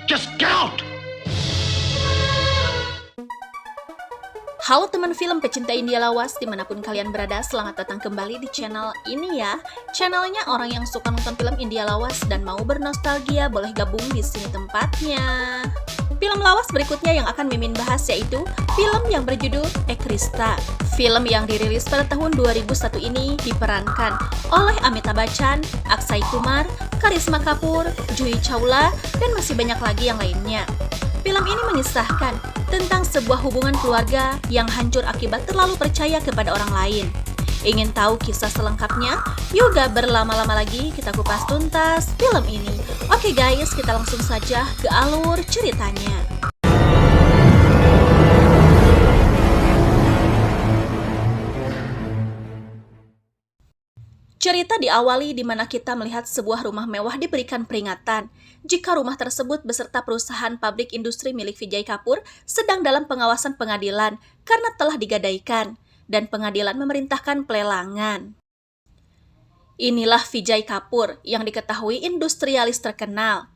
Just get out! Halo teman film pecinta India lawas dimanapun kalian berada, selamat datang kembali di channel ini ya. Channelnya orang yang suka nonton film India lawas dan mau bernostalgia boleh gabung di sini tempatnya. Film lawas berikutnya yang akan Mimin bahas yaitu film yang berjudul Ekrista. Film yang dirilis pada tahun 2001 ini diperankan oleh Amitabh Bachchan, Akshay Kumar, Karisma Kapoor, Juhi Chawla, dan masih banyak lagi yang lainnya. Film ini mengisahkan tentang sebuah hubungan keluarga yang hancur akibat terlalu percaya kepada orang lain. Ingin tahu kisah selengkapnya? Yuk gak berlama-lama lagi kita kupas tuntas film ini. Oke guys, kita langsung saja ke alur ceritanya. Cerita diawali di mana kita melihat sebuah rumah mewah diberikan peringatan jika rumah tersebut beserta perusahaan pabrik industri milik Vijay Kapoor sedang dalam pengawasan pengadilan karena telah digadaikan dan pengadilan memerintahkan pelelangan. Inilah Vijay Kapoor yang diketahui industrialis terkenal.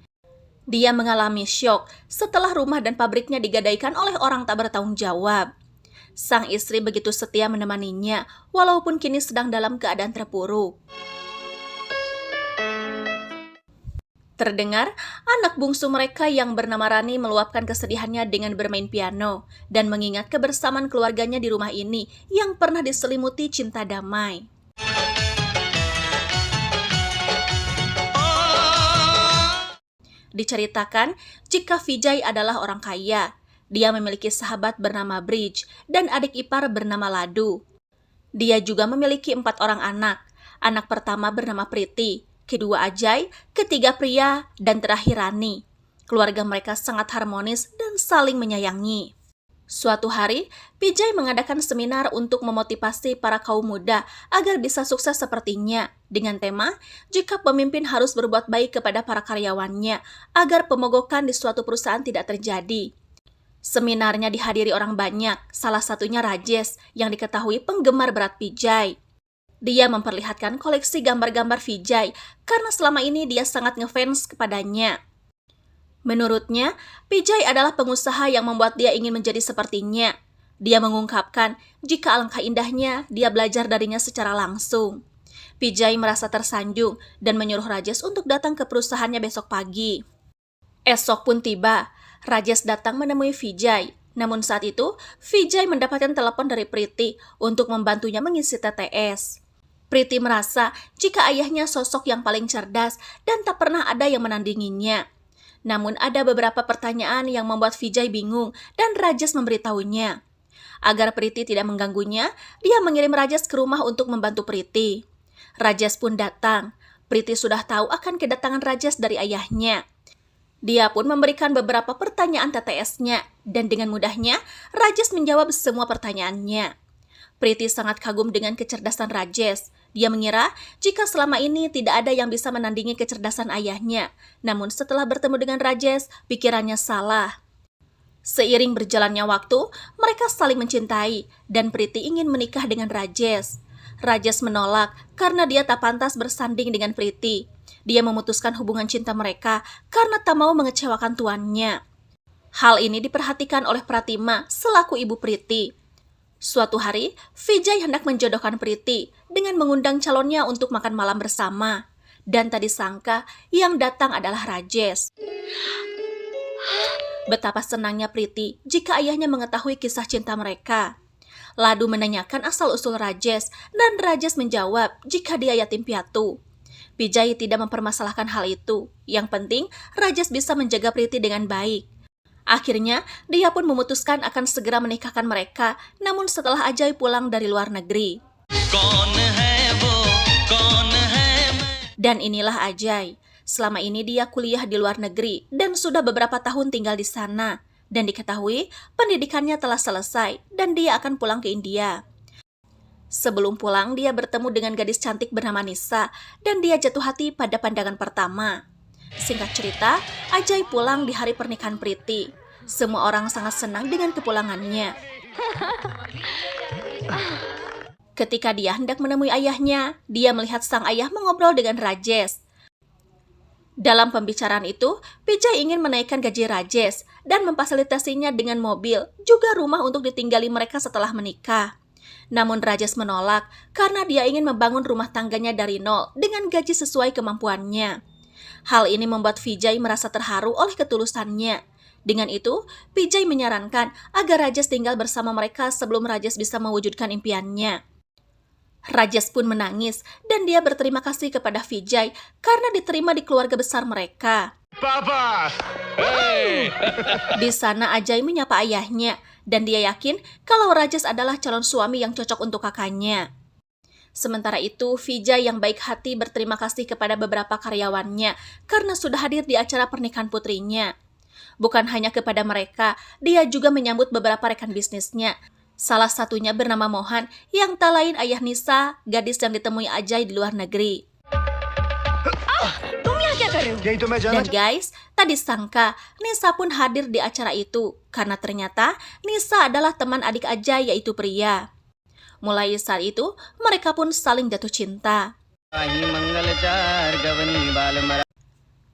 Dia mengalami syok setelah rumah dan pabriknya digadaikan oleh orang tak bertanggung jawab. Sang istri begitu setia menemaninya, walaupun kini sedang dalam keadaan terpuruk. Terdengar, anak bungsu mereka yang bernama Rani meluapkan kesedihannya dengan bermain piano dan mengingat kebersamaan keluarganya di rumah ini yang pernah diselimuti cinta damai. Diceritakan jika Vijay adalah orang kaya. Dia memiliki sahabat bernama Bridge dan adik ipar bernama Ladu. Dia juga memiliki 4 orang anak. Anak pertama bernama Priti, kedua Ajay, ketiga Priya, dan terakhir Rani. Keluarga mereka sangat harmonis dan saling menyayangi. Suatu hari, Vijay mengadakan seminar untuk memotivasi para kaum muda agar bisa sukses sepertinya dengan tema, jika pemimpin harus berbuat baik kepada para karyawannya agar pemogokan di suatu perusahaan tidak terjadi. Seminarnya dihadiri orang banyak, salah satunya Rajesh yang diketahui penggemar berat Vijay. Dia memperlihatkan koleksi gambar-gambar Vijay karena selama ini dia sangat ngefans kepadanya. Menurutnya, Vijay adalah pengusaha yang membuat dia ingin menjadi sepertinya. Dia mengungkapkan jika alangkah indahnya dia belajar darinya secara langsung. Vijay merasa tersanjung dan menyuruh Rajesh untuk datang ke perusahaannya besok pagi. Esok pun tiba. Rajesh datang menemui Vijay. Namun saat itu, Vijay mendapatkan telepon dari Priti untuk membantunya mengisi TTS. Priti merasa jika ayahnya sosok yang paling cerdas dan tak pernah ada yang menandinginya. Namun ada beberapa pertanyaan yang membuat Vijay bingung dan Rajesh memberitahunya. Agar Priti tidak mengganggunya, dia mengirim Rajesh ke rumah untuk membantu Priti. Rajesh pun datang. Priti sudah tahu akan kedatangan Rajesh dari ayahnya. Dia pun memberikan beberapa pertanyaan TTS-nya dan dengan mudahnya Rajesh menjawab semua pertanyaannya. Priti sangat kagum dengan kecerdasan Rajesh. Dia mengira jika selama ini tidak ada yang bisa menandingi kecerdasan ayahnya. Namun setelah bertemu dengan Rajesh, pikirannya salah. Seiring berjalannya waktu, mereka saling mencintai dan Priti ingin menikah dengan Rajesh. Rajesh menolak karena dia tak pantas bersanding dengan Priti. Dia memutuskan hubungan cinta mereka karena tak mau mengecewakan tuannya. Hal ini diperhatikan oleh Pratima selaku ibu Priti. Suatu hari, Vijay hendak menjodohkan Priti dengan mengundang calonnya untuk makan malam bersama. Dan tak disangka yang datang adalah Rajesh. Betapa senangnya Priti jika ayahnya mengetahui kisah cinta mereka. Ladu menanyakan asal-usul Rajesh dan Rajesh menjawab jika dia yatim piatu. Vijay tidak mempermasalahkan hal itu. Yang penting, Rajesh bisa menjaga Priti dengan baik. Akhirnya, dia pun memutuskan akan segera menikahkan mereka, namun setelah Ajay pulang dari luar negeri. Dan inilah Ajay. Selama ini dia kuliah di luar negeri dan sudah beberapa tahun tinggal di sana. Dan diketahui, pendidikannya telah selesai dan dia akan pulang ke India. Sebelum pulang, dia bertemu dengan gadis cantik bernama Nisa dan dia jatuh hati pada pandangan pertama. Singkat cerita, Ajay pulang di hari pernikahan Priti. Semua orang sangat senang dengan kepulangannya. Ketika dia hendak menemui ayahnya, dia melihat sang ayah mengobrol dengan Rajesh. Dalam pembicaraan itu, Vijay ingin menaikkan gaji Rajesh dan memfasilitasinya dengan mobil, juga rumah untuk ditinggali mereka setelah menikah. Namun Rajesh menolak karena dia ingin membangun rumah tangganya dari nol dengan gaji sesuai kemampuannya. Hal ini membuat Vijay merasa terharu oleh ketulusannya. Dengan itu, Vijay menyarankan agar Rajesh tinggal bersama mereka sebelum Rajesh bisa mewujudkan impiannya. Rajesh pun menangis dan dia berterima kasih kepada Vijay karena diterima di keluarga besar mereka. Papa! Hey! Di sana Ajay menyapa ayahnya dan dia yakin kalau Rajesh adalah calon suami yang cocok untuk kakaknya. Sementara itu, Vijay yang baik hati berterima kasih kepada beberapa karyawannya karena sudah hadir di acara pernikahan putrinya. Bukan hanya kepada mereka, dia juga menyambut beberapa rekan bisnisnya. Salah satunya bernama Mohan, yang tak lain ayah Nisa, gadis yang ditemui Ajay di luar negeri. Dan guys, tak disangka Nisa pun hadir di acara itu, karena ternyata Nisa adalah teman adik Ajay yaitu Priya. Mulai saat itu, mereka pun saling jatuh cinta.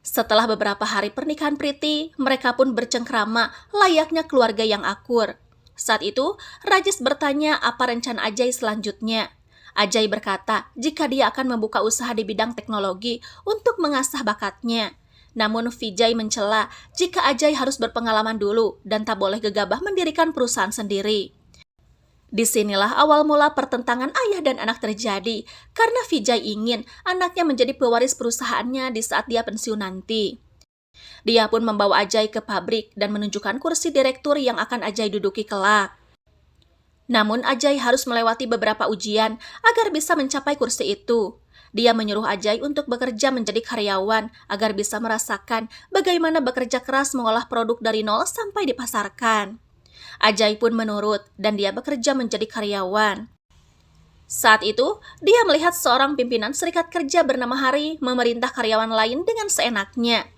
Setelah beberapa hari pernikahan Priti, mereka pun bercengkrama layaknya keluarga yang akur. Saat itu, Rajesh bertanya apa rencana Ajay selanjutnya. Ajay berkata jika dia akan membuka usaha di bidang teknologi untuk mengasah bakatnya. Namun Vijay mencela jika Ajay harus berpengalaman dulu dan tak boleh gegabah mendirikan perusahaan sendiri. Disinilah awal mula pertentangan ayah dan anak terjadi karena Vijay ingin anaknya menjadi pewaris perusahaannya di saat dia pensiun nanti. Dia pun membawa Ajay ke pabrik dan menunjukkan kursi direktur yang akan Ajay duduki kelak. Namun Ajay harus melewati beberapa ujian agar bisa mencapai kursi itu. Dia menyuruh Ajay untuk bekerja menjadi karyawan agar bisa merasakan bagaimana bekerja keras mengolah produk dari nol sampai dipasarkan. Ajay pun menurut dan dia bekerja menjadi karyawan. Saat itu, dia melihat seorang pimpinan serikat kerja bernama Hari memerintah karyawan lain dengan seenaknya.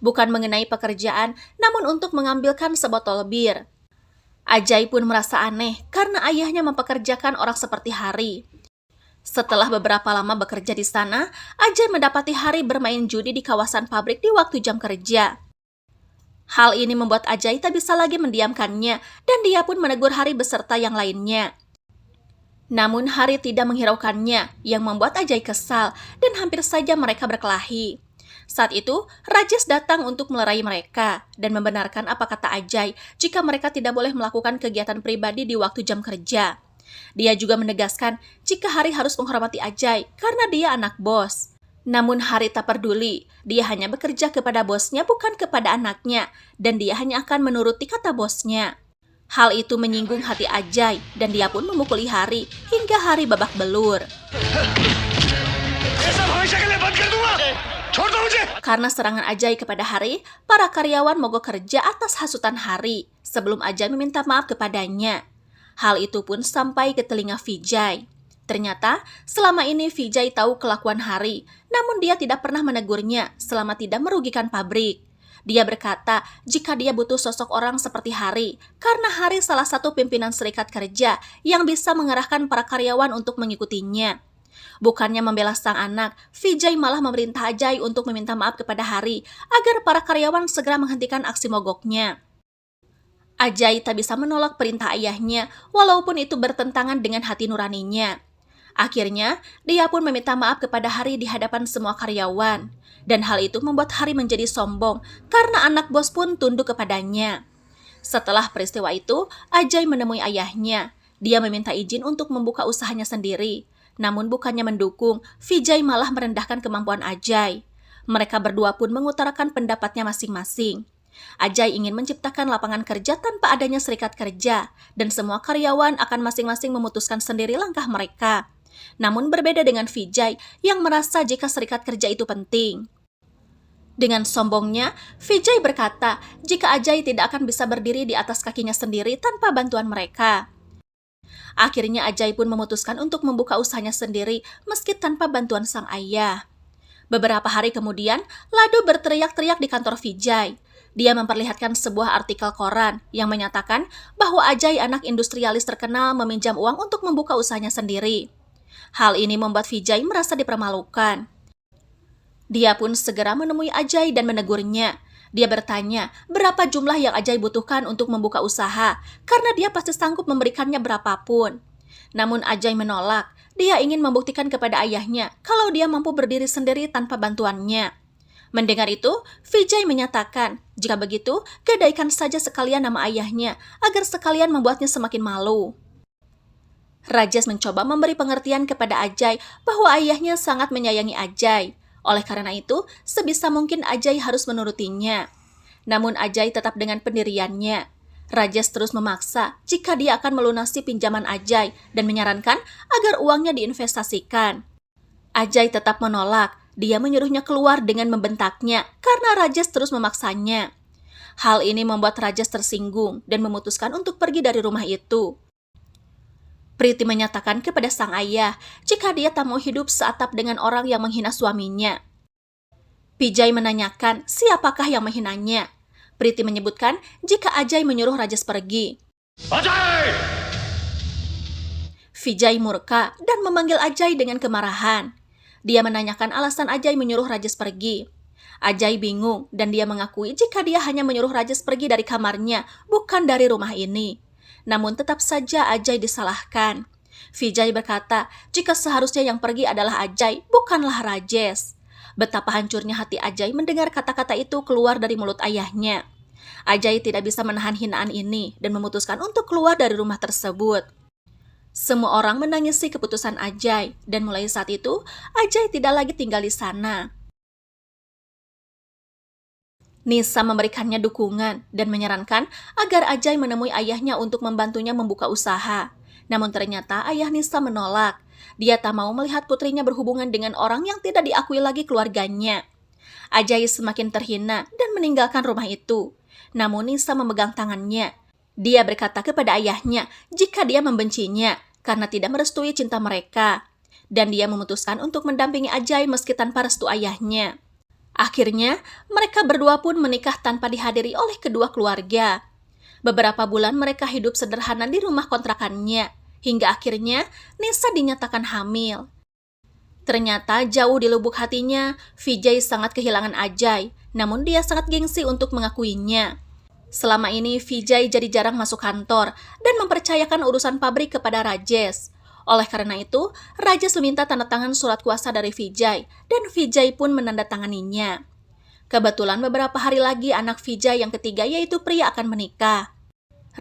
Bukan mengenai pekerjaan, namun untuk mengambilkan sebotol bir. Ajay pun merasa aneh karena ayahnya mempekerjakan orang seperti Hari. Setelah beberapa lama bekerja di sana, Ajay mendapati Hari bermain judi di kawasan pabrik di waktu jam kerja. Hal ini membuat Ajay tak bisa lagi mendiamkannya dan dia pun menegur Hari beserta yang lainnya. Namun Hari tidak menghiraukannya yang membuat Ajay kesal dan hampir saja mereka berkelahi. Saat itu, Rajesh datang untuk melerai mereka dan membenarkan apa kata Ajay jika mereka tidak boleh melakukan kegiatan pribadi di waktu jam kerja. Dia juga menegaskan jika Hari harus menghormati Ajay karena dia anak bos. Namun Hari tak peduli, dia hanya bekerja kepada bosnya bukan kepada anaknya dan dia hanya akan menuruti kata bosnya. Hal itu menyinggung hati Ajay dan dia pun memukuli Hari hingga Hari babak belur. Karena serangan Ajay kepada Hari, para karyawan mogok kerja atas hasutan Hari sebelum Ajay meminta maaf kepadanya. Hal itu pun sampai ke telinga Vijay. Ternyata selama ini Vijay tahu kelakuan Hari, namun dia tidak pernah menegurnya selama tidak merugikan pabrik. Dia berkata jika dia butuh sosok orang seperti Hari, karena Hari salah satu pimpinan serikat kerja yang bisa mengerahkan para karyawan untuk mengikutinya. Bukannya membela sang anak, Vijay malah memerintah Ajay untuk meminta maaf kepada Hari agar para karyawan segera menghentikan aksi mogoknya. Ajay tak bisa menolak perintah ayahnya walaupun itu bertentangan dengan hati nuraninya. Akhirnya, dia pun meminta maaf kepada Hari di hadapan semua karyawan. Dan hal itu membuat Hari menjadi sombong karena anak bos pun tunduk kepadanya. Setelah peristiwa itu, Ajay menemui ayahnya. Dia meminta izin untuk membuka usahanya sendiri. Namun bukannya mendukung, Vijay malah merendahkan kemampuan Ajay. Mereka berdua pun mengutarakan pendapatnya masing-masing. Ajay ingin menciptakan lapangan kerja tanpa adanya serikat kerja, dan semua karyawan akan masing-masing memutuskan sendiri langkah mereka. Namun berbeda dengan Vijay yang merasa jika serikat kerja itu penting. Dengan sombongnya, Vijay berkata jika Ajay tidak akan bisa berdiri di atas kakinya sendiri tanpa bantuan mereka. Akhirnya Ajay pun memutuskan untuk membuka usahanya sendiri meski tanpa bantuan sang ayah. Beberapa hari kemudian, Ladu berteriak-teriak di kantor Vijay. Dia memperlihatkan sebuah artikel koran yang menyatakan bahwa Ajay anak industrialis terkenal meminjam uang untuk membuka usahanya sendiri. Hal ini membuat Vijay merasa dipermalukan. Dia pun segera menemui Ajay dan menegurnya. Dia bertanya berapa jumlah yang Ajay butuhkan untuk membuka usaha, karena dia pasti sanggup memberikannya berapapun. Namun Ajay menolak. Dia ingin membuktikan kepada ayahnya kalau dia mampu berdiri sendiri tanpa bantuannya. Mendengar itu, Vijay menyatakan, jika begitu, gadaikan saja sekalian nama ayahnya, agar sekalian membuatnya semakin malu. Rajesh mencoba memberi pengertian kepada Ajay bahwa ayahnya sangat menyayangi Ajay. Oleh karena itu, sebisa mungkin Ajay harus menurutinya. Namun Ajay tetap dengan pendiriannya. Rajesh terus memaksa jika dia akan melunasi pinjaman Ajay dan menyarankan agar uangnya diinvestasikan. Ajay tetap menolak. Dia menyuruhnya keluar dengan membentaknya karena Rajesh terus memaksanya. Hal ini membuat Rajesh tersinggung dan memutuskan untuk pergi dari rumah itu. Priti menyatakan kepada sang ayah jika dia tak mau hidup seatap dengan orang yang menghina suaminya. Vijay menanyakan siapakah yang menghinanya. Priti menyebutkan jika Ajay menyuruh Rajesh pergi. Ajay! Vijay murka dan memanggil Ajay dengan kemarahan. Dia menanyakan alasan Ajay menyuruh Rajesh pergi. Ajay bingung dan dia mengakui jika dia hanya menyuruh Rajesh pergi dari kamarnya, bukan dari rumah ini. Namun tetap saja Ajay disalahkan. Vijay berkata jika seharusnya yang pergi adalah Ajay, bukanlah Rajesh. Betapa hancurnya hati Ajay mendengar kata-kata itu keluar dari mulut ayahnya. Ajay tidak bisa menahan hinaan ini dan memutuskan untuk keluar dari rumah tersebut. Semua orang menangisi keputusan Ajay, dan mulai saat itu, Ajay tidak lagi tinggal di sana. Nisa memberikannya dukungan dan menyarankan agar Ajay menemui ayahnya untuk membantunya membuka usaha. Namun ternyata ayah Nisa menolak. Dia tak mau melihat putrinya berhubungan dengan orang yang tidak diakui lagi keluarganya. Ajay semakin terhina dan meninggalkan rumah itu. Namun Nisa memegang tangannya. Dia berkata kepada ayahnya jika dia membencinya karena tidak merestui cinta mereka. Dan dia memutuskan untuk mendampingi Ajay meski tanpa restu ayahnya. Akhirnya, mereka berdua pun menikah tanpa dihadiri oleh kedua keluarga. Beberapa bulan mereka hidup sederhana di rumah kontrakannya, hingga akhirnya Nisa dinyatakan hamil. Ternyata jauh di lubuk hatinya, Vijay sangat kehilangan Ajay, namun dia sangat gengsi untuk mengakuinya. Selama ini, Vijay jadi jarang masuk kantor dan mempercayakan urusan pabrik kepada Rajesh. Oleh karena itu, Rajesh meminta tanda tangan surat kuasa dari Vijay, dan Vijay pun menandatanganinya. Kebetulan beberapa hari lagi anak Vijay yang ketiga yaitu Priya akan menikah.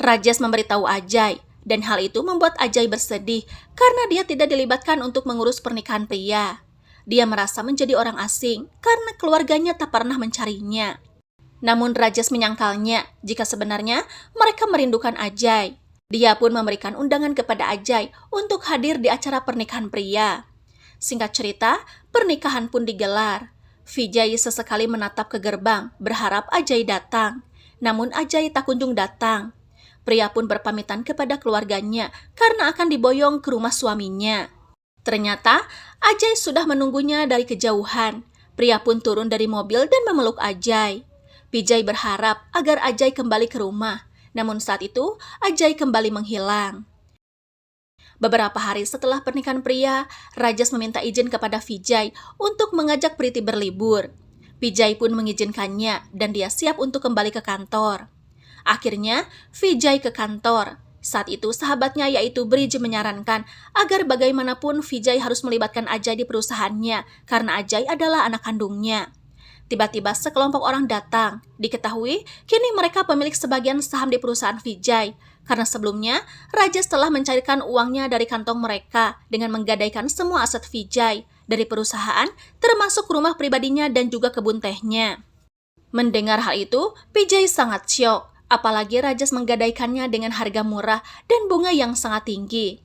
Rajesh memberitahu Ajay, dan hal itu membuat Ajay bersedih karena dia tidak dilibatkan untuk mengurus pernikahan Priya. Dia merasa menjadi orang asing karena keluarganya tak pernah mencarinya. Namun Rajesh menyangkalnya jika sebenarnya mereka merindukan Ajay. Dia pun memberikan undangan kepada Ajay untuk hadir di acara pernikahan Priya. Singkat cerita, pernikahan pun digelar. Vijay sesekali menatap ke gerbang, berharap Ajay datang. Namun Ajay tak kunjung datang. Priya pun berpamitan kepada keluarganya karena akan diboyong ke rumah suaminya. Ternyata, Ajay sudah menunggunya dari kejauhan. Priya pun turun dari mobil dan memeluk Ajay. Vijay berharap agar Ajay kembali ke rumah. Namun saat itu, Ajay kembali menghilang. Beberapa hari setelah pernikahan Priya, Rajesh meminta izin kepada Vijay untuk mengajak Priti berlibur. Vijay pun mengizinkannya dan dia siap untuk kembali ke kantor. Akhirnya, Vijay ke kantor. Saat itu, sahabatnya yaitu Bridge menyarankan agar bagaimanapun Vijay harus melibatkan Ajay di perusahaannya karena Ajay adalah anak kandungnya. Tiba-tiba sekelompok orang datang. Diketahui, kini mereka pemilik sebagian saham di perusahaan Vijay. Karena sebelumnya, Rajesh telah mencairkan uangnya dari kantong mereka dengan menggadaikan semua aset Vijay dari perusahaan, termasuk rumah pribadinya dan juga kebun tehnya. Mendengar hal itu, Vijay sangat syok. Apalagi Rajesh menggadaikannya dengan harga murah dan bunga yang sangat tinggi.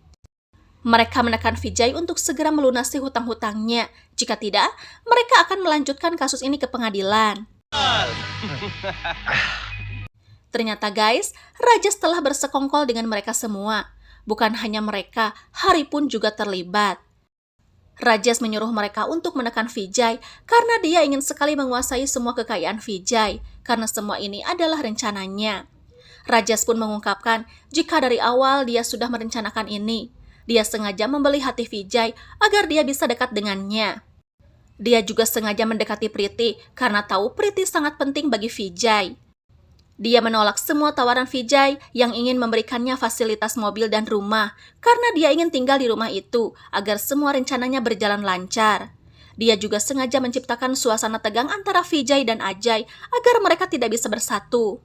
Mereka menekan Vijay untuk segera melunasi hutang-hutangnya. Jika tidak, mereka akan melanjutkan kasus ini ke pengadilan. Ternyata guys, Rajesh telah bersekongkol dengan mereka semua. Bukan hanya mereka, Hari pun juga terlibat. Rajesh menyuruh mereka untuk menekan Vijay karena dia ingin sekali menguasai semua kekayaan Vijay, karena semua ini adalah rencananya. Rajesh pun mengungkapkan jika dari awal dia sudah merencanakan ini. Dia sengaja membeli hati Vijay agar dia bisa dekat dengannya. Dia juga sengaja mendekati Priti karena tahu Priti sangat penting bagi Vijay. Dia menolak semua tawaran Vijay yang ingin memberikannya fasilitas mobil dan rumah karena dia ingin tinggal di rumah itu agar semua rencananya berjalan lancar. Dia juga sengaja menciptakan suasana tegang antara Vijay dan Ajay agar mereka tidak bisa bersatu.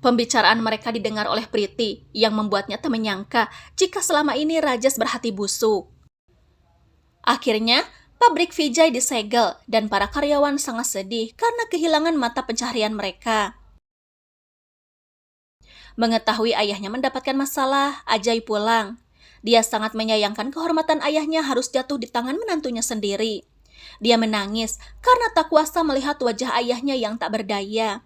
Pembicaraan mereka didengar oleh Priti yang membuatnya tak menyangka jika selama ini Rajesh berhati busuk. Akhirnya, pabrik Vijay disegel dan para karyawan sangat sedih karena kehilangan mata pencaharian mereka. Mengetahui ayahnya mendapatkan masalah, Ajay pulang. Dia sangat menyayangkan kehormatan ayahnya harus jatuh di tangan menantunya sendiri. Dia menangis karena tak kuasa melihat wajah ayahnya yang tak berdaya.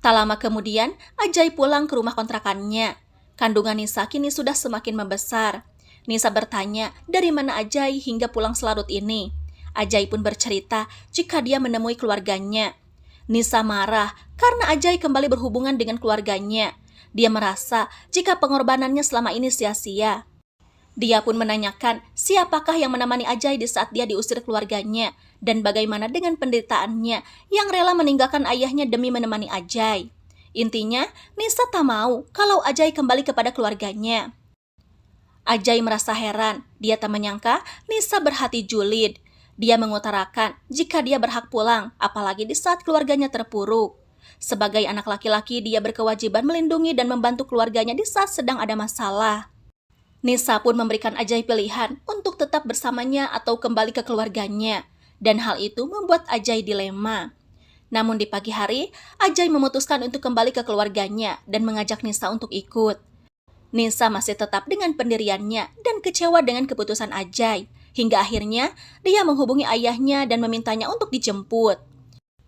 Tak lama kemudian, Ajay pulang ke rumah kontrakannya. Kandungan Nisa kini sudah semakin membesar. Nisa bertanya dari mana Ajay hingga pulang selarut ini. Ajay pun bercerita jika dia menemui keluarganya. Nisa marah karena Ajay kembali berhubungan dengan keluarganya. Dia merasa jika pengorbanannya selama ini sia-sia. Dia pun menanyakan siapakah yang menemani Ajay di saat dia diusir keluarganya dan bagaimana dengan penderitaannya yang rela meninggalkan ayahnya demi menemani Ajay. Intinya, Nisa tak mau kalau Ajay kembali kepada keluarganya. Ajay merasa heran, dia tak menyangka Nisa berhati julid. Dia mengutarakan jika dia berhak pulang, apalagi di saat keluarganya terpuruk. Sebagai anak laki-laki, dia berkewajiban melindungi dan membantu keluarganya di saat sedang ada masalah. Nisa pun memberikan Ajay pilihan untuk tetap bersamanya atau kembali ke keluarganya, dan hal itu membuat Ajay dilema. Namun di pagi hari, Ajay memutuskan untuk kembali ke keluarganya dan mengajak Nisa untuk ikut. Nisa masih tetap dengan pendiriannya dan kecewa dengan keputusan Ajay, hingga akhirnya dia menghubungi ayahnya dan memintanya untuk dijemput.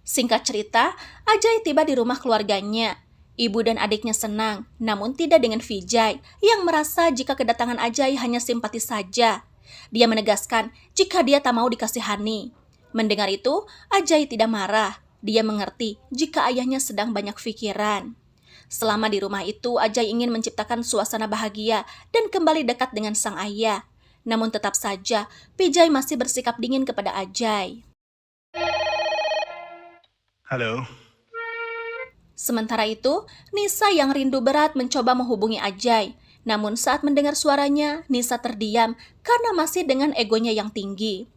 Singkat cerita, Ajay tiba di rumah keluarganya. Ibu dan adiknya senang, namun tidak dengan Vijay yang merasa jika kedatangan Ajay hanya simpati saja. Dia menegaskan jika dia tak mau dikasihani. Mendengar itu, Ajay tidak marah. Dia mengerti jika ayahnya sedang banyak pikiran. Selama di rumah itu, Ajay ingin menciptakan suasana bahagia dan kembali dekat dengan sang ayah. Namun tetap saja, Vijay masih bersikap dingin kepada Ajay. Halo. Sementara itu, Nisa yang rindu berat mencoba menghubungi Ajay. Namun saat mendengar suaranya, Nisa terdiam karena masih dengan egonya yang tinggi.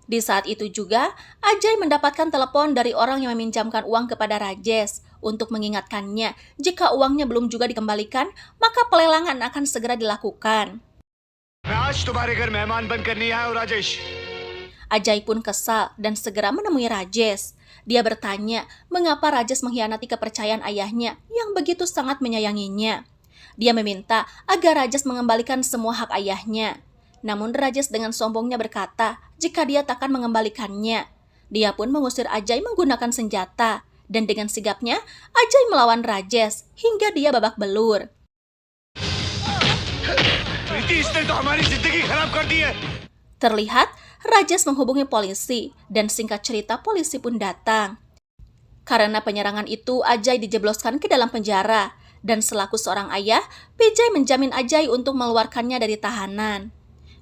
Di saat itu juga, Ajay mendapatkan telepon dari orang yang meminjamkan uang kepada Rajesh untuk mengingatkannya jika uangnya belum juga dikembalikan, maka pelelangan akan segera dilakukan. Ajay pun kesal dan segera menemui Rajesh. Dia bertanya mengapa Rajesh mengkhianati kepercayaan ayahnya yang begitu sangat menyayanginya. Dia meminta agar Rajesh mengembalikan semua hak ayahnya. Namun Rajesh dengan sombongnya berkata jika dia takkan mengembalikannya. Dia pun mengusir Ajay menggunakan senjata. Dan dengan sigapnya, Ajay melawan Rajesh hingga dia babak belur. Terlihat, Rajesh menghubungi polisi dan singkat cerita polisi pun datang. Karena penyerangan itu, Ajay dijebloskan ke dalam penjara dan selaku seorang ayah, Vijay menjamin Ajay untuk mengeluarkannya dari tahanan.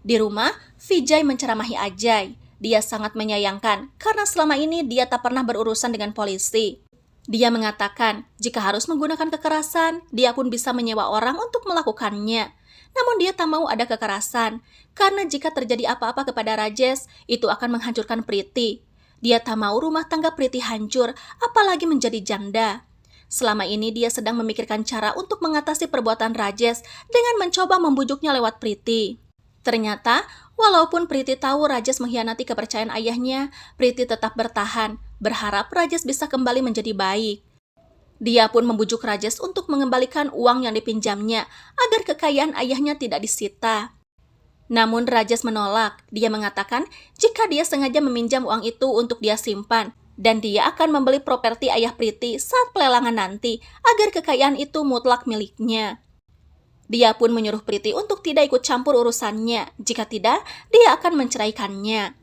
Di rumah, Vijay menceramahi Ajay. Dia sangat menyayangkan karena selama ini dia tak pernah berurusan dengan polisi. Dia mengatakan jika harus menggunakan kekerasan, dia pun bisa menyewa orang untuk melakukannya. Namun dia tak mau ada kekerasan, karena jika terjadi apa-apa kepada Rajesh, itu akan menghancurkan Priti. Dia tak mau rumah tangga Priti hancur, apalagi menjadi janda. Selama ini dia sedang memikirkan cara untuk mengatasi perbuatan Rajesh dengan mencoba membujuknya lewat Priti. Ternyata, walaupun Priti tahu Rajesh mengkhianati kepercayaan ayahnya, Priti tetap bertahan, berharap Rajesh bisa kembali menjadi baik. Dia pun membujuk Rajesh untuk mengembalikan uang yang dipinjamnya agar kekayaan ayahnya tidak disita. Namun Rajesh menolak. Dia mengatakan jika dia sengaja meminjam uang itu untuk dia simpan dan dia akan membeli properti ayah Priti saat pelelangan nanti agar kekayaan itu mutlak miliknya. Dia pun menyuruh Priti untuk tidak ikut campur urusannya. Jika tidak, dia akan menceraikannya.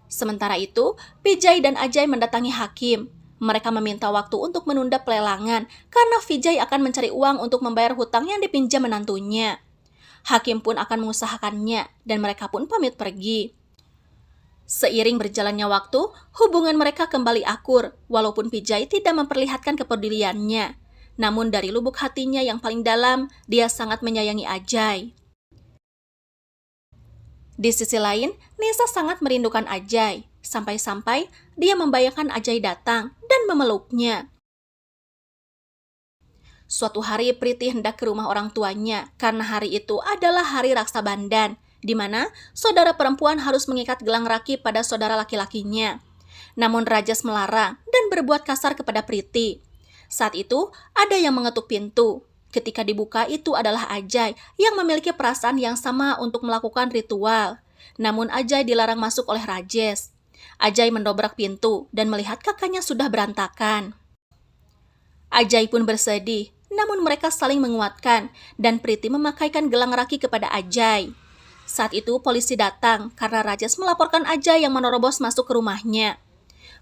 Sementara itu, Vijay dan Ajay mendatangi hakim. Mereka meminta waktu untuk menunda pelelangan karena Vijay akan mencari uang untuk membayar hutang yang dipinjam menantunya. Hakim pun akan mengusahakannya dan mereka pun pamit pergi. Seiring berjalannya waktu, hubungan mereka kembali akur, walaupun Vijay tidak memperlihatkan kepeduliannya. Namun dari lubuk hatinya yang paling dalam, dia sangat menyayangi Ajay. Di sisi lain, Nisa sangat merindukan Ajay, sampai-sampai dia membayangkan Ajay datang dan memeluknya. Suatu hari Priti hendak ke rumah orang tuanya karena hari itu adalah hari Raksa Bandhan, di mana saudara perempuan harus mengikat gelang rakit pada saudara laki-lakinya. Namun Rajesh melarang dan berbuat kasar kepada Priti. Saat itu, ada yang mengetuk pintu. Ketika dibuka, itu adalah Ajay yang memiliki perasaan yang sama untuk melakukan ritual. Namun Ajay dilarang masuk oleh Rajesh. Ajay mendobrak pintu dan melihat kakaknya sudah berantakan. Ajay pun bersedih, namun mereka saling menguatkan dan Priti memakaikan gelang rakit kepada Ajay. Saat itu polisi datang karena Rajesh melaporkan Ajay yang menerobos masuk ke rumahnya.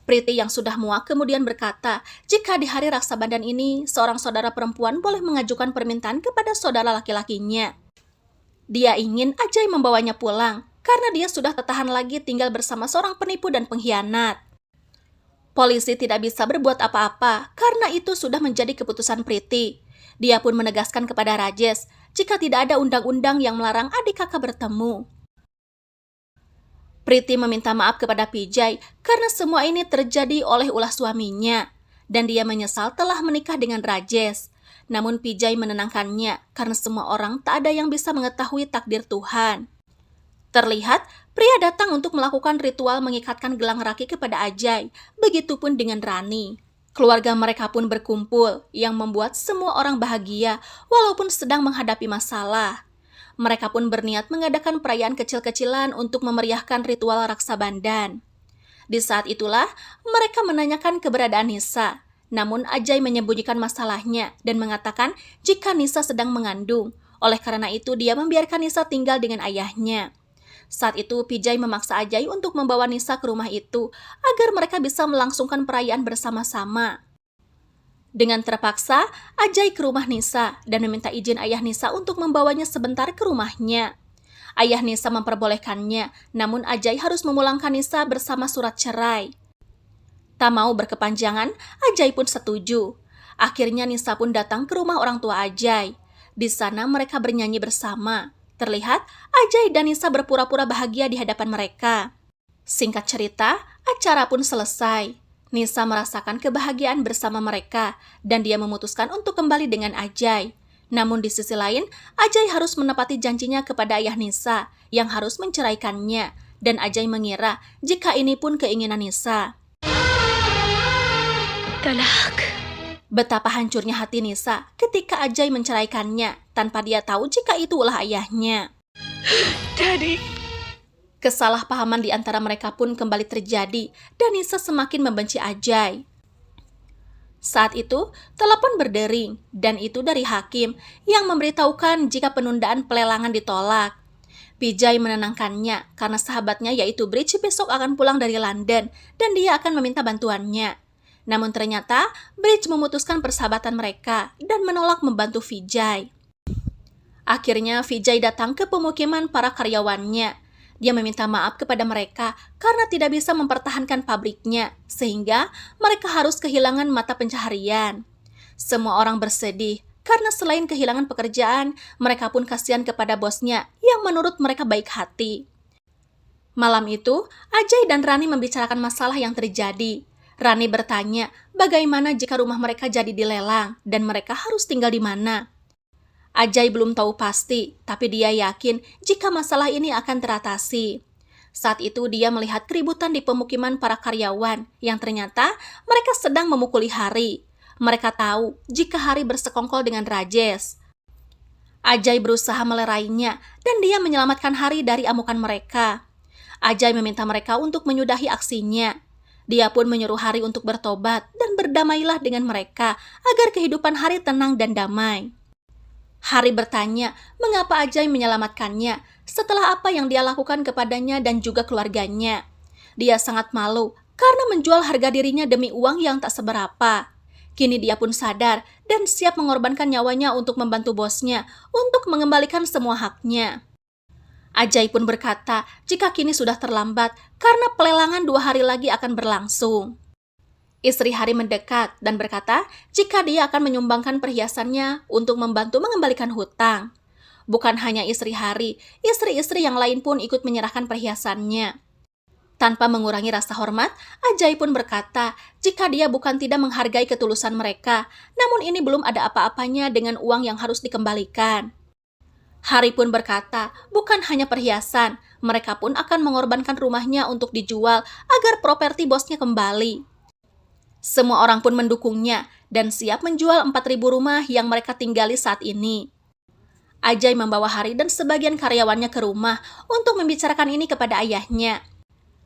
Priti yang sudah muak kemudian berkata, jika di hari Raksa Bandhan ini, seorang saudara perempuan boleh mengajukan permintaan kepada saudara laki-lakinya. Dia ingin Ajay membawanya pulang, karena dia sudah tak tahan lagi tinggal bersama seorang penipu dan pengkhianat. Polisi tidak bisa berbuat apa-apa, karena itu sudah menjadi keputusan Priti. Dia pun menegaskan kepada Rajesh, jika tidak ada undang-undang yang melarang adik kakak bertemu. Priti meminta maaf kepada Vijay karena semua ini terjadi oleh ulah suaminya, dan dia menyesal telah menikah dengan Rajesh. Namun Vijay menenangkannya karena semua orang tak ada yang bisa mengetahui takdir Tuhan. Terlihat, pria datang untuk melakukan ritual mengikatkan gelang rakit kepada Ajay, begitupun dengan Rani. Keluarga mereka pun berkumpul, yang membuat semua orang bahagia walaupun sedang menghadapi masalah. Mereka pun berniat mengadakan perayaan kecil-kecilan untuk memeriahkan ritual Raksa Bandhan. Di saat itulah, mereka menanyakan keberadaan Nisa. Namun Ajay menyembunyikan masalahnya dan mengatakan jika Nisa sedang mengandung. Oleh karena itu, dia membiarkan Nisa tinggal dengan ayahnya. Saat itu, Vijay memaksa Ajay untuk membawa Nisa ke rumah itu agar mereka bisa melangsungkan perayaan bersama-sama. Dengan terpaksa, Ajay ke rumah Nisa dan meminta izin ayah Nisa untuk membawanya sebentar ke rumahnya. Ayah Nisa memperbolehkannya, namun Ajay harus memulangkan Nisa bersama surat cerai. Tak mau berkepanjangan, Ajay pun setuju. Akhirnya Nisa pun datang ke rumah orang tua Ajay. Di sana mereka bernyanyi bersama. Terlihat, Ajay dan Nisa berpura-pura bahagia di hadapan mereka. Singkat cerita, acara pun selesai. Nisa merasakan kebahagiaan bersama mereka, dan dia memutuskan untuk kembali dengan Ajay. Namun di sisi lain, Ajay harus menepati janjinya kepada ayah Nisa, yang harus menceraikannya, dan Ajay mengira jika ini pun keinginan Nisa. Talak. Betapa hancurnya hati Nisa ketika Ajay menceraikannya tanpa dia tahu jika itu ulah ayahnya. Daddy. Kesalahpahaman di antara mereka pun kembali terjadi dan Nisa semakin membenci Ajay. Saat itu, telepon berdering dan itu dari hakim yang memberitahukan jika penundaan pelelangan ditolak. Vijay menenangkannya karena sahabatnya yaitu Bridge besok akan pulang dari London dan dia akan meminta bantuannya. Namun ternyata, Bridge memutuskan persahabatan mereka dan menolak membantu Vijay. Akhirnya, Vijay datang ke pemukiman para karyawannya. Dia meminta maaf kepada mereka karena tidak bisa mempertahankan pabriknya, sehingga mereka harus kehilangan mata pencaharian. Semua orang bersedih karena selain kehilangan pekerjaan, mereka pun kasihan kepada bosnya yang menurut mereka baik hati. Malam itu, Ajay dan Rani membicarakan masalah yang terjadi. Rani bertanya bagaimana jika rumah mereka jadi dilelang dan mereka harus tinggal di mana. Ajay belum tahu pasti, tapi dia yakin jika masalah ini akan teratasi. Saat itu dia melihat keributan di pemukiman para karyawan yang ternyata mereka sedang memukuli Hari. Mereka tahu jika Hari bersekongkol dengan Rajesh. Ajay berusaha melerainya dan dia menyelamatkan Hari dari amukan mereka. Ajay meminta mereka untuk menyudahi aksinya. Dia pun menyuruh Hari untuk bertobat dan berdamailah dengan mereka agar kehidupan Hari tenang dan damai. Hari bertanya mengapa Ajay menyelamatkannya setelah apa yang dia lakukan kepadanya dan juga keluarganya. Dia sangat malu karena menjual harga dirinya demi uang yang tak seberapa. Kini dia pun sadar dan siap mengorbankan nyawanya untuk membantu bosnya untuk mengembalikan semua haknya. Ajay pun berkata jika kini sudah terlambat karena pelelangan 2 hari lagi akan berlangsung. Istri Hari mendekat dan berkata jika dia akan menyumbangkan perhiasannya untuk membantu mengembalikan hutang. Bukan hanya istri Hari, istri-istri yang lain pun ikut menyerahkan perhiasannya. Tanpa mengurangi rasa hormat, Ajay pun berkata jika dia bukan tidak menghargai ketulusan mereka, namun ini belum ada apa-apanya dengan uang yang harus dikembalikan. Hari pun berkata, bukan hanya perhiasan, mereka pun akan mengorbankan rumahnya untuk dijual agar properti bosnya kembali. Semua orang pun mendukungnya dan siap menjual 4.000 rumah yang mereka tinggali saat ini. Ajay membawa Hari dan sebagian karyawannya ke rumah untuk membicarakan ini kepada ayahnya.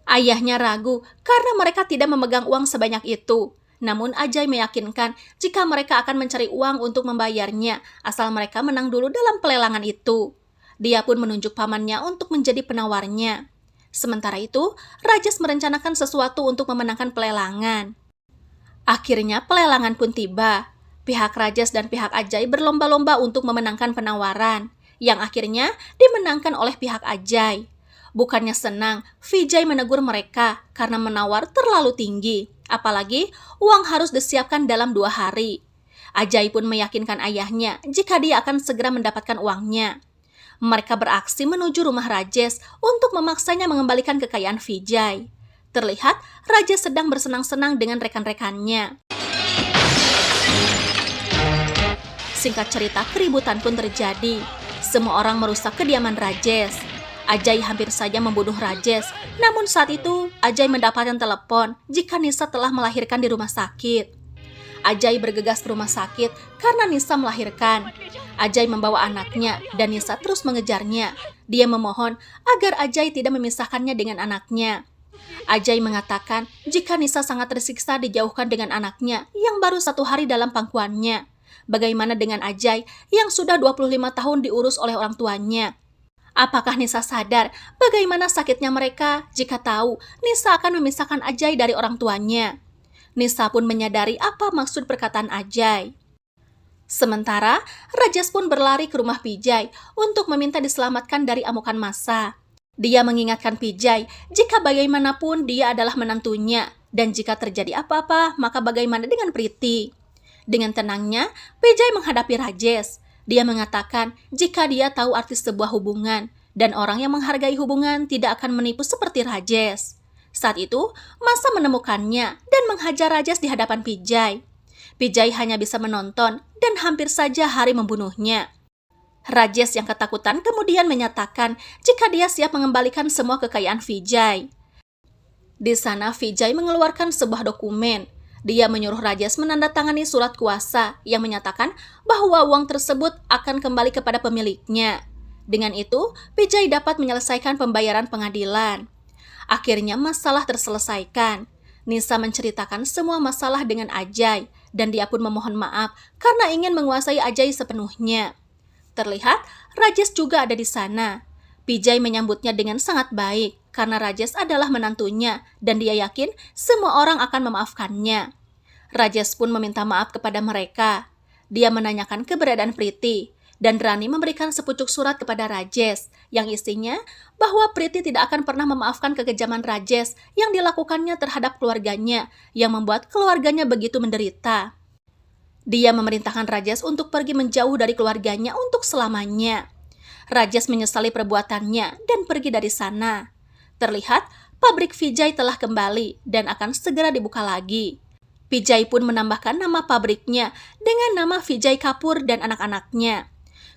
Ayahnya ragu karena mereka tidak memegang uang sebanyak itu. Namun Ajay meyakinkan jika mereka akan mencari uang untuk membayarnya asal mereka menang dulu dalam pelelangan itu. Dia pun menunjuk pamannya untuk menjadi penawarnya. Sementara itu, Rajesh merencanakan sesuatu untuk memenangkan pelelangan. Akhirnya pelelangan pun tiba. Pihak Rajesh dan pihak Ajay berlomba-lomba untuk memenangkan penawaran, yang akhirnya dimenangkan oleh pihak Ajay. Bukannya senang, Vijay menegur mereka karena menawar terlalu tinggi. Apalagi uang harus disiapkan dalam 2 hari. Ajay pun meyakinkan ayahnya jika dia akan segera mendapatkan uangnya. Mereka beraksi menuju rumah Rajesh untuk memaksanya mengembalikan kekayaan Vijay. Terlihat Rajesh sedang bersenang-senang dengan rekan-rekannya. Singkat cerita, keributan pun terjadi. Semua orang merusak kediaman Rajesh. Ajay hampir saja membunuh Rajesh, namun saat itu Ajay mendapatkan telepon jika Nisa telah melahirkan di rumah sakit. Ajay bergegas ke rumah sakit karena Nisa melahirkan. Ajay membawa anaknya dan Nisa terus mengejarnya. Dia memohon agar Ajay tidak memisahkannya dengan anaknya. Ajay mengatakan jika Nisa sangat tersiksa dijauhkan dengan anaknya yang baru 1 hari dalam pangkuannya. Bagaimana dengan Ajay yang sudah 25 tahun diurus oleh orang tuanya? Apakah Nisa sadar bagaimana sakitnya mereka jika tahu Nisa akan memisahkan Ajay dari orang tuanya? Nisa pun menyadari apa maksud perkataan Ajay. Sementara, Rajesh pun berlari ke rumah Vijay untuk meminta diselamatkan dari amukan massa. Dia mengingatkan Vijay jika bagaimanapun dia adalah menantunya dan jika terjadi apa-apa maka bagaimana dengan Priti. Dengan tenangnya, Vijay menghadapi Rajesh. Dia mengatakan jika dia tahu arti sebuah hubungan dan orang yang menghargai hubungan tidak akan menipu seperti Rajesh. Saat itu, Massa menemukannya dan menghajar Rajesh di hadapan Vijay. Vijay hanya bisa menonton dan hampir saja Hari membunuhnya. Rajesh yang ketakutan kemudian menyatakan jika dia siap mengembalikan semua kekayaan Vijay. Di sana Vijay mengeluarkan sebuah dokumen. Dia menyuruh Rajesh menandatangani surat kuasa yang menyatakan bahwa uang tersebut akan kembali kepada pemiliknya. Dengan itu, Vijay dapat menyelesaikan pembayaran pengadilan. Akhirnya masalah terselesaikan. Nisa menceritakan semua masalah dengan Ajay dan dia pun memohon maaf karena ingin menguasai Ajay sepenuhnya. Terlihat Rajesh juga ada di sana. Vijay menyambutnya dengan sangat baik karena Rajesh adalah menantunya dan dia yakin semua orang akan memaafkannya. Rajesh pun meminta maaf kepada mereka. Dia menanyakan keberadaan Priti dan Rani memberikan sepucuk surat kepada Rajesh yang isinya bahwa Priti tidak akan pernah memaafkan kekejaman Rajesh yang dilakukannya terhadap keluarganya yang membuat keluarganya begitu menderita. Dia memerintahkan Rajesh untuk pergi menjauh dari keluarganya untuk selamanya. Rajesh menyesali perbuatannya dan pergi dari sana. Terlihat pabrik Vijay telah kembali dan akan segera dibuka lagi. Vijay pun menambahkan nama pabriknya dengan nama Vijay Kapur dan anak-anaknya.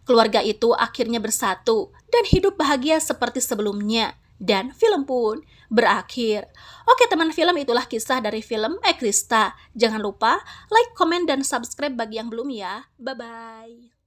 Keluarga itu akhirnya bersatu dan hidup bahagia seperti sebelumnya. Dan film pun berakhir. Oke teman film, itulah kisah dari film Ekrista. Jangan lupa like, komen, dan subscribe bagi yang belum ya. Bye-bye.